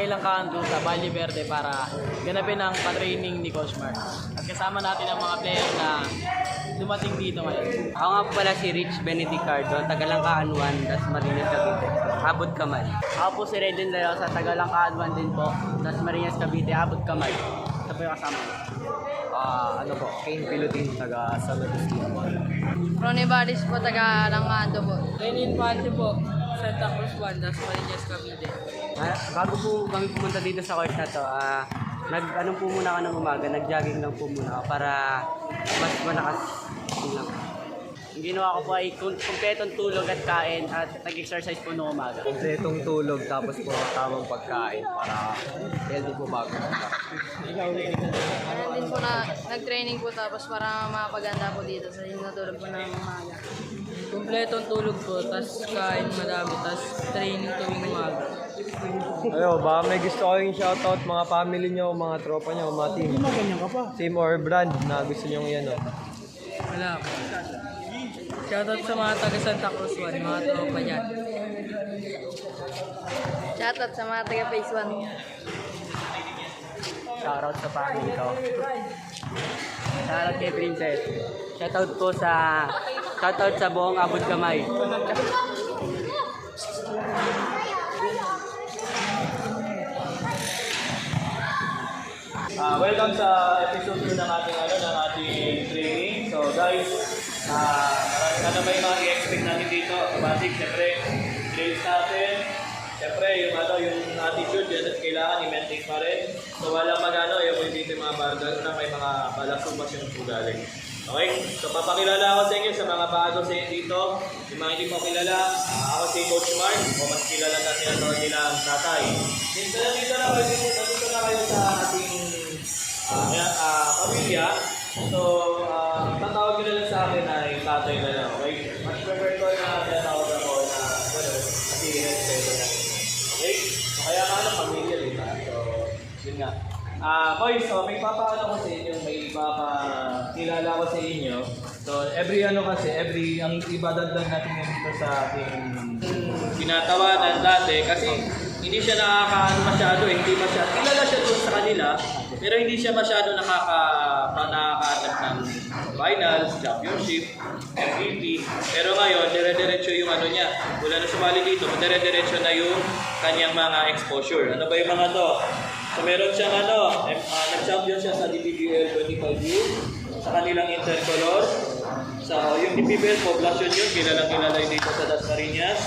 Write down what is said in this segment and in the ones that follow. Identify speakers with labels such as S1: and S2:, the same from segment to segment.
S1: kanilang kanto sa Valle Verde para ganapin ang pa-training ni Coach Mark. At kasama natin ang mga player na dumating dito ngayon.
S2: Ako nga po pala si Rich Benedicardo, Tagalangkaan 1, Das Marinas, Cavite. Abot kamay.
S1: Ako po si Redden Layo sa Tagalangkaan 1 din po, Das Marinas, Cavite, abot kamay. Ito po yung kasama.
S2: Kane Pilutin, taga San Luis.
S3: Ronnie Baris po, taga Langado po.
S4: Lenin Infante po, Santa Cruz 1, Das Marinas, Cavite.
S2: Bago po kami pumunta dito sa course na to, nag-ano po muna ako ng umaga, nag-jogging lang po muna ako para mas malakas lang.
S1: Ang ginawa ko po ay kumpletong tulog at kain at nag-exercise po noong umaga.
S2: Kompletong tulog tapos po tamang pagkain para healthy po bago.
S3: Ano din po na nag-training po tapos para makapaganda po dito sa yung natulog po ng umaga.
S4: Kumpletong tulog po, tas kain madami, tas training tuwing umaga.
S5: Ayo, baka may gusto kayong shoutout mga family nyo, mga tropa nyo, mga team. Team or brand na gusto nyo yan, oh.
S4: Wala po. Shoutout sa mga taga Santa Cruz 1, mga tropa dyan.
S3: Shoutout sa mga taga Phase 1.
S1: Shoutout sa family ko. Shoutout kay Princess.
S2: Shoutout sa buong abot kamay.
S6: Welcome sa episode 2 ng ating training. So guys, ano may mga i-expect natin dito? Basic, siyempre, drills natin. Siyempre, yung attitude, yan at kailangan i-maintain pa rin. So walang yung dito yung mga bargal na may mga balasumas yung ugaling. Okay? So papakilala ako sa inyo sa mga bago sa inyo dito. Yung mga hindi mo kilala, ako si Coach Mark, o mas kilala natin ang tawag nila ang tatay. Dito na kayo sa ating pamilya. So, tatawag nyo na lang sa akin ay tatay na lang. Okay? Mas prefer ko na tatawag ako na kasi respeto na. Okay? So, kaya pamilya dito. So, yun nga. Boys, so may papaano ko sa inyo, may papakilala ko sa inyo. So, ang ibadagdag natin dito sa ating tinatawanan dati kasi hindi siya nakakaano masyado, kilala siya doon sa kanila, pero hindi siya masyado nakaka-attempt ng finals, championship, MVP. Pero ngayon, dire-diretso yung niya. Wala na sumali dito, dire-diretso na yung kanyang mga exposure. Ano ba yung mga to? So meron siyang nag-champion siya sa DPBL 25U, sa kanilang intercolor. Sa yung DPBL Poblacion yun, kilala dito sa Das Marinas.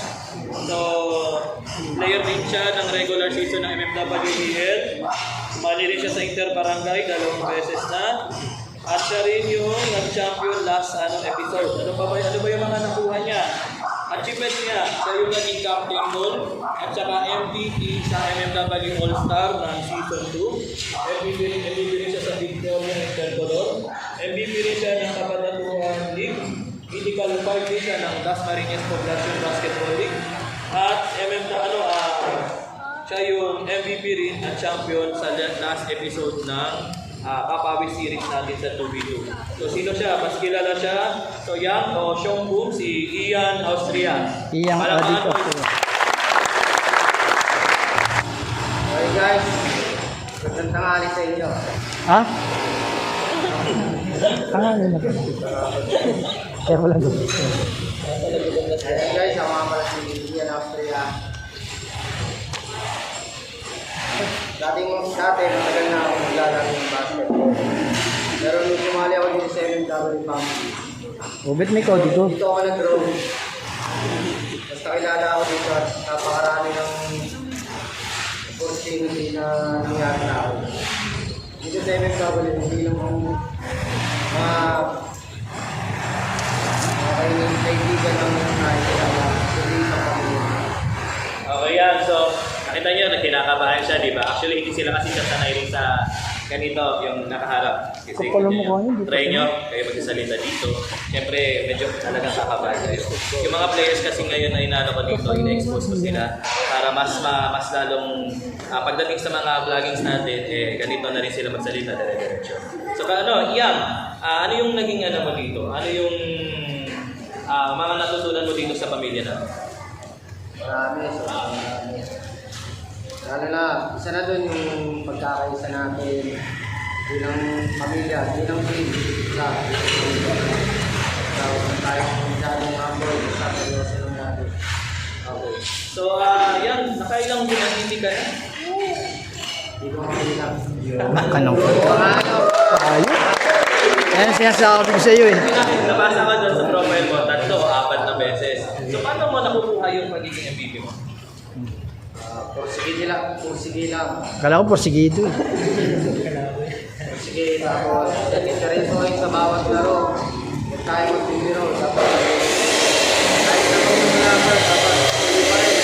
S6: So, player din siya ng regular season ng MMWBL. Sumali rin siya sa Interbarangay 2 beses na. At siya rin yung nag-champion last episode. Ano ba yung mga nakuha niya? Achievement niya, siya yung naging captain nun, at saka MVP sa MMW All-Star ng Season 2. MVP rin siya sa Victoria Intercolor. MVP rin siya ng Kabanatuan League. Hindi qualified din siya ng Das Marinas Poblacion Basketball League. At siya yung MVP rin at champion sa last episode ng Papawi series natin sa 2v2. So sino siya? Mas kilala siya. So yan, Sean Boom, si Ian Austria.
S5: Iyang dito.
S2: Okay guys, magandang tanghali sa inyo.
S5: Ha? Tanghali na po. Pero wala dito.
S2: Hey guys, ako nga pala si Ian Austria. Dati matagal na ako naglalaro ng basketball. Pero nung sumali ako dito sa MMW family,
S5: Ubit may code dito.
S2: dito ako nag-grow. Basta kilala ako dito at napakarami ng opportunity na nangyari na ako. Dito sa MMW, hindi lang mga kaibigan ng nakikilala. Hindi sa pamilya.
S6: Okay yan. So, nakita niyo na kinakabahan siya, di ba? Actually, hindi sila kasi sasanay rin sa ganito, yung nakaharap. Kasi
S5: Kapal ang mukha niya,
S6: try nyo, kayo magsasalita dito. Siyempre, medyo talagang kakabahan kayo. Yung mga players kasi ngayon na inaano ko dito, ina-expose ko sila para mas lalong pagdating sa mga vloggings natin, ganito na rin sila magsalita dire-diretso. So, Ian, ano yung naging mo dito? Ano yung mga natutunan mo dito sa pamilya natin?
S2: Marami. Lalo na, isa na doon yung pagkakaisa natin bilang pamilya, bilang team. Huwag tayong masyadong humble sa seryoso lang natin. Okay.
S6: So, yan. Nakailang binatiti ka na?
S2: Hindi ko makailang.
S4: Yan sinasabi ko sa iyo eh.
S6: Nabasa ka doon sa profile mo, 3 o 4 na beses. So, paano mo nakukuha yung pagiging MVP mo?
S2: Pursige lang.
S4: Kala ko porsigido eh.
S2: Sige, tapos rin po sa bawat laro. Huwag tayo magbibiro. Dapat kahit na kung number, dapat hindi pa rin.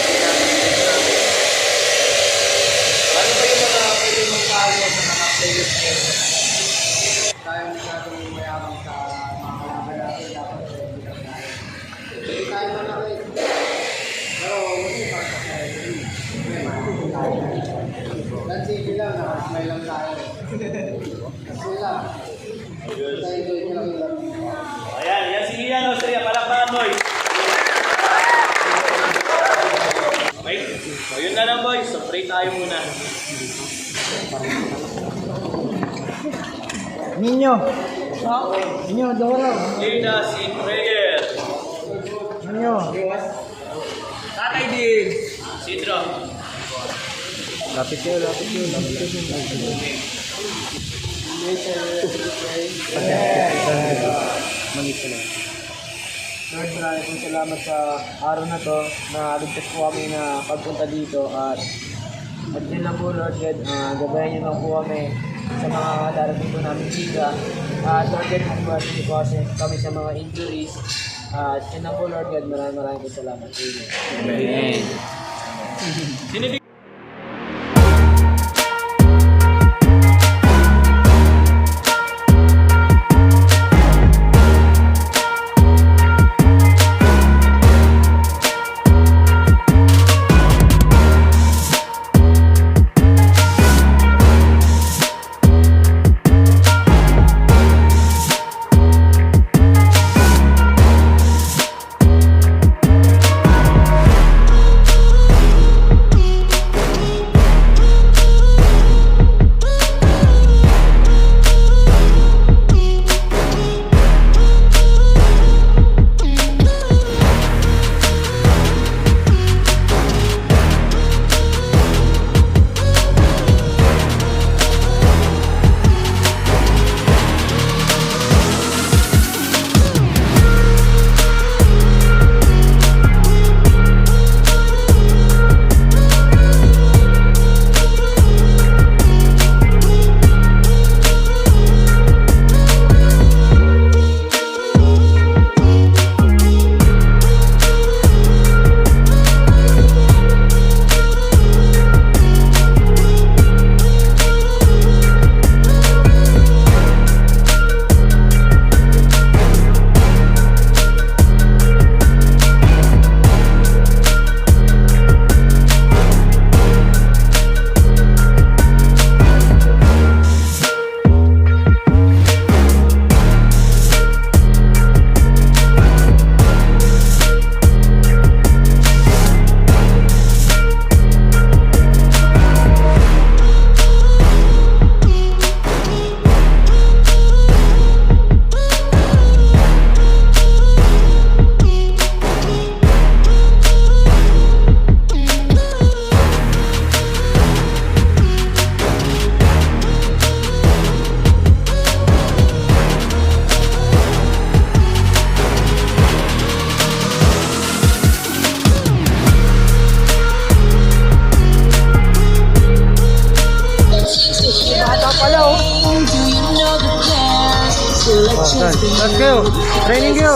S6: Ano ba yung mga pwede mong payo sa mga players ngayon?
S2: Tayo masyadong mayabang sa mga kalaban natin. Dapat hindi lang tayo. Hindi tayo malaki. Pero hindi pa sa tayo. Sige lang, nakasmile lang tayo. Kasi lang. Tayo lang lang.
S6: Ayan, yan si Ian Austria. Palakpakan, boys. Okay, so yun na lang, boys. So pray tayo muna.
S4: Ninyo, Doro.
S6: Lead us in prayer.
S4: Ninyo.
S6: Tatay din. Sidro.
S4: Lapit kayo.
S2: Lord, maraming salamat sa araw na to na ligtas po kami na pagpunta dito at yun lang po Lord God, gabayan niyo lang po kami sa mga darating po namin liga at Lord God, magpapasok po kasi kami sa mga injuries at yun lang po Lord God, maraming po salamat. Amen.
S6: Sinibig.
S4: Let's go. Training you.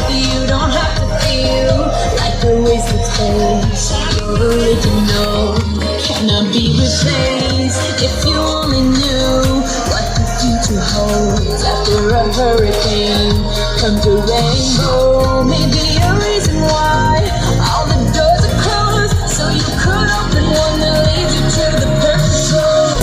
S7: You don't have to feel like a wasted space. You're original, cannot be replaced. If you only knew what the future holds after a hurricane comes a rainbow. Maybe a reason why all the doors are closed, so you could open one that leads you to the perfect road.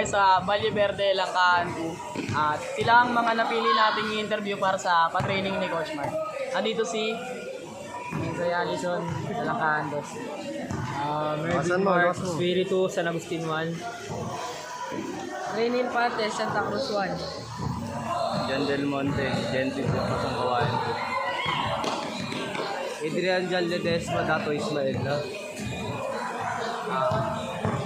S1: tayo sa Valle Verde, Langkaan. At sila ang mga napili nating i-interview para sa pa-training ni Coach Mark. Andito si
S4: Saya Alison, sa Langkaan, boss. Mervin Mark, Espiritu, San Agustin 1. Rainil Pate, Santa Cruz 1.
S5: Jan Del Monte, Gentil po sa kawain po. Adrian Jan Ledesma, Dato Ismael na.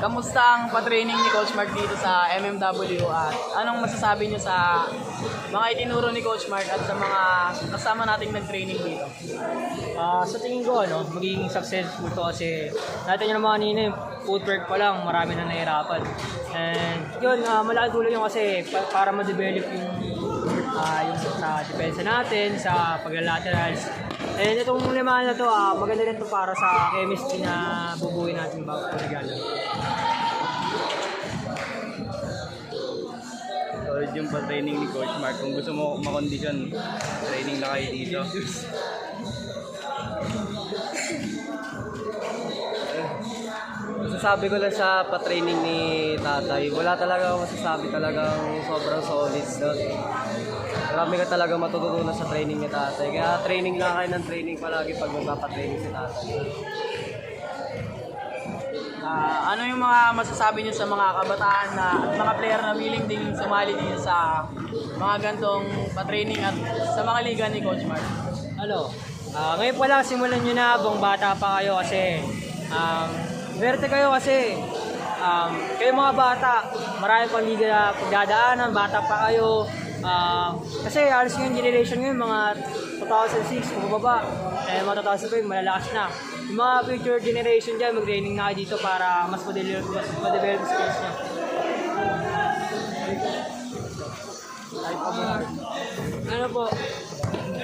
S1: kamusta ang pa-training ni Coach Mark dito sa MMW at anong masasabi niyo sa mga itinuro ni Coach Mark at sa mga kasama nating nag-training dito?
S4: Sa tingin ko, magiging successful to kasi natin yung mga kanina, footwork pa lang, marami na nahirapan. And yun, malaking tulong yun kasi para ma-develop yung sa depensa natin, sa pagla-laterals. And itong lima na to, maganda rin to para sa chemistry na bubuhin natin bago regalo.
S6: Solid yung pa-training ni Coach Mark. Kung gusto mo makondisyon, training na kayo dito.
S5: Masasabi ko lang sa pa-training ni Tatay, wala talaga akong masasabi, talagang sobrang solid doon. Marami ka talaga matututunan sa training ni Tatay. Kaya training lang kayo ng training palagi pag magpapatraining si Tatay.
S1: Ano yung mga masasabi niyo sa mga kabataan na at mga player na willing ding sumali din sa mga gantong pa-training at sa mga liga ni Coach Mark?
S4: Ngayon pa lang simulan nyo na habang bata pa kayo kasi verte kayo kasi kayo mga bata, marami pang liga na pagdadaanan, bata pa kayo. Kasi halos yung generation ngayon, mga 2006, bumababa, mga 2005, malalakas na. Yung mga future generation dyan, mag-training na kayo dito para mas ma-develop skills nyo. Ano po?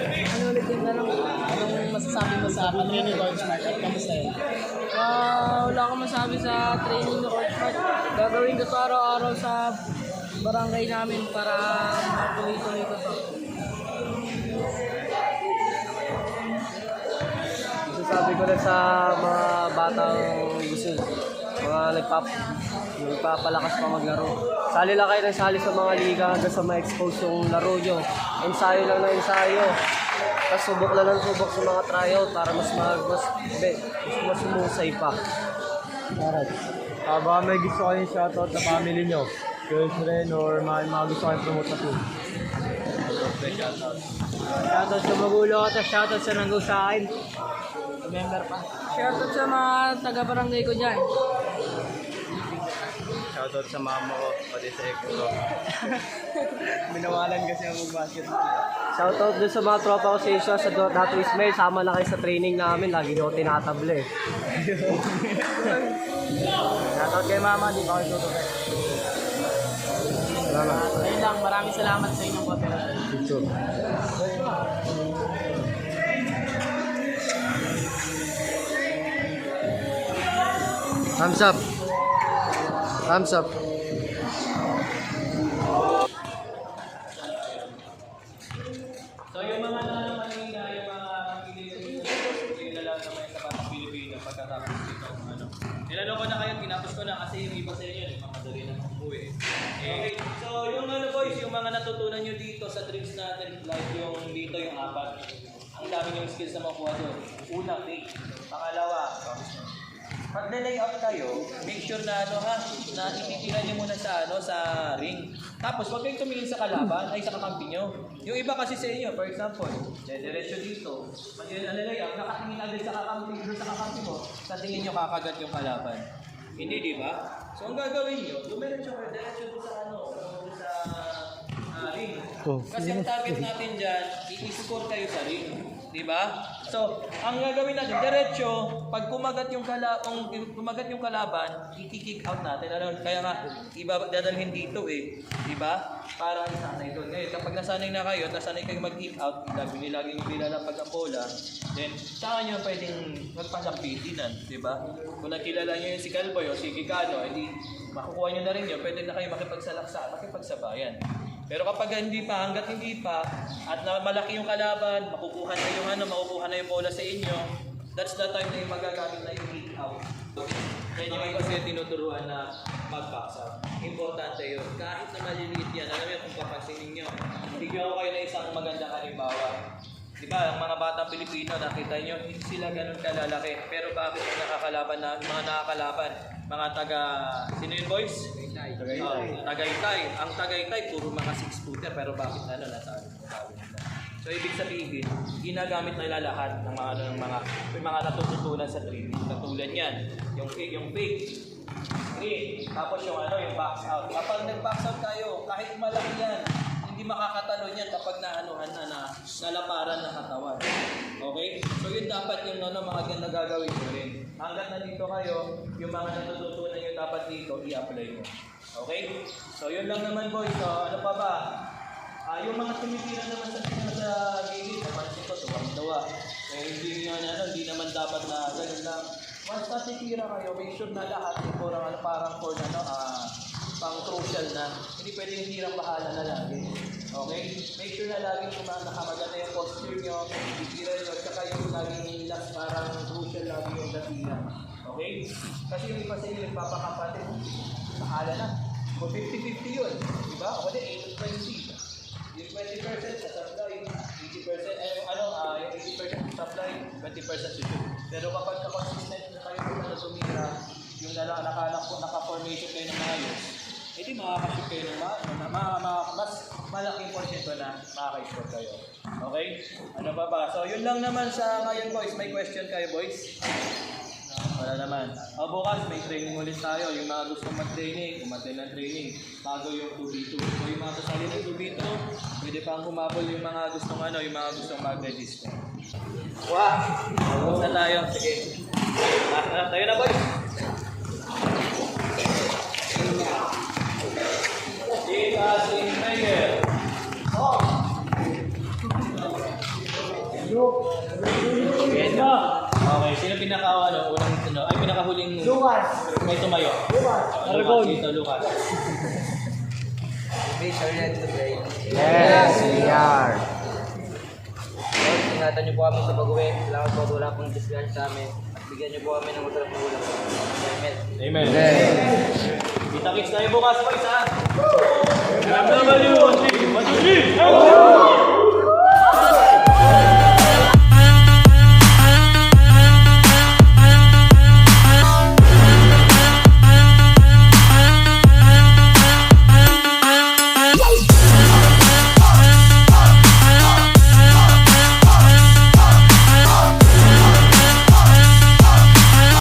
S4: Ano ulit yung tanong?
S1: Anong masasabi mo sa pa-training ni Coach Mark at kamusta yun?
S4: Wala akong masabi sa training ni Coach Mark. Gagawin ko to araw-araw sa barangay namin para tuloy-tuloy ko to.
S5: Masasabi ko lang sa mga batang gusto, mga nagpapalakas pa maglaro. Sali lang kayo ng sali sa mga liga hanggang sa ma-expose yung laro nyo. Ensayo lang na ensayo. Tapos subok lang ng subok sa mga tryout para mas humusay pa. Alright. Baka may gusto kayong shoutout sa family nyo, girls rin, or mga gusto kayong promote na team.
S4: Shoutout sa magulo ko, tapos shoutout sa nanggaw sa akin.
S1: Member pa.
S4: Shoutout sa mga taga-barangay ko dyan.
S6: Shoutout sa mama ko, pati sa ex ko.
S1: Minawalan kasi ang mag-basketball.
S5: Shoutout dun sa mga tropa ko sa Asia, sa Dato Ismail, sama na kayo sa training namin, lagi nyo tinatable.
S1: Shoutout kay Mama, di pa kayo tutuloy.
S5: Salamat.
S1: Ayun lang, maraming salamat sa inyong cooperation.
S5: Ito. Thumbs up. Thumbs up.
S6: So yung mga naman kanina, yung mga yung lalaki naman sa Batang Pilipino pagkatapos dito, nilaloko ko na kayo, tinapos ko na kasi yung iba sa inyo, mamadali na umuwi. Okay, so yung boys, yung mga natutunan nyo dito sa drills natin, like yung dito yung apat, ang dami yung skills na makuha doon. Una, fake. Pangalawa, pag na-layout kayo, make sure na na ititira nyo muna sa sa ring. Tapos huwag kayong tumingin sa kalaban, ay sa kakampi nyo. Yung iba kasi sa inyo, for example, diretso dito. Pag yun na-layout, nakatingin agad sa kakampi, doon sa kakampi mo, sa tingin nyo kakagat yung kalaban. Hindi, di ba? So ang gagawin nyo, dumiretso kayo, diretso doon sa doon sa ring. Kasi ang target natin dyan, i-score kayo sa ring. Di ba? So, ang gagawin natin, diretso, pag kumagat yung kalaban, i-kick out natin. Kaya nga, dadalhin dito di ba? Para isanay doon. Ngayon, kapag nasanay na kayo, nasanay kayo mag-kick out, lagi yung nilalapag ang bola, then, saan nyo pwedeng magpasambitinan, di ba? Kung nakilala nyo yung si Calboy o si Kikano, edi makukuha nyo na rin yun, pwede na kayo makipagsabayan. Pero kapag hanggat hindi pa, at malaki yung kalaban, makukuha na yung bola sa inyo, that's the time na yung magagamit na yung kick out. Kaya nyo kasi tinuturuan na mag-box out. Importante yun. Kahit na maliliit yan, alam mo kung papansinin nyo, bigyan ko kayo na isang magandang halimbawa. Di ba, ang mga batang Pilipino, nakita nyo, hindi sila ganun kalalaki. Pero bakit yung nakakalaban na, mga nakakalaban? Mga taga, sino yun boys? Tagaytay. Ang Tagaytay, puro mga 6-footer, pero bakit nasaan? So, ibig sabihin, ginagamit nila lahat ng mga, may mga natututunan sa training. Katulad yan, yung fake, screen, tapos yung box out. Kapag nag-box out tayo, kahit malaki yan, hindi makakatalon yan kapag nalaparan ng katawan. Okay? So yun dapat yung mga gagawin mo rin. Hanggat nandito kayo, yung mga natututunan nyo dapat dito, i-apply mo. Okay? So yun lang naman boys. So ano pa ba? Yung mga tumitira naman sa gilid, napansin ko, tuwang-tuwa. Kaya hindi naman dapat na ganun lang. Once natitira kayo, make sure na lahat yung parang for pang crucial na. Hindi pwedeng hirang bahala na lagi. Okay? Make sure na laging nakamaganda yung posture nyo, titira nyo, at saka yung laging last parang crucial lagi yung datira. Okay? Kasi yung iba sa inyo, papakapatid, bahala na. Kung 50-50 yun, diba? O pwede 8-20. Yung 20% sa supply, 80%, yung 80% sa supply, 20% shoot. Pero kapag consistent na kayo na tumira, yung naka-formation kayo ng maayos, edi makakashoot kayo ng mas malaking porsyento na makaka-score kayo. Okay? Ano pa ba? So yun lang naman sa ngayon boys. May question kayo boys? Wala naman. Bukas may training ulit tayo. Yung mga gustong mag-training, umatay ng training bago yung 2v2. So yung mga kasali ng 2v2, pwede pang humabol yung mga gustong yung mga gustong mag-register. Wow! Tapos na tayo. Sige. Tayo na boys! Ikas in Miguel. Okay, sino pinakahuling may tumayo? Lucas. Dito, Lucas.
S2: Yes, we are.
S4: Ingatan niyo po kami sa pag-uwi. Salamat po at wala pong discount sa amin. At bigyan niyo po kami ng masarap na ulam. Amen.
S6: Amen. Kita-kits tayo bukas, boys, ha? W1, 2, 3.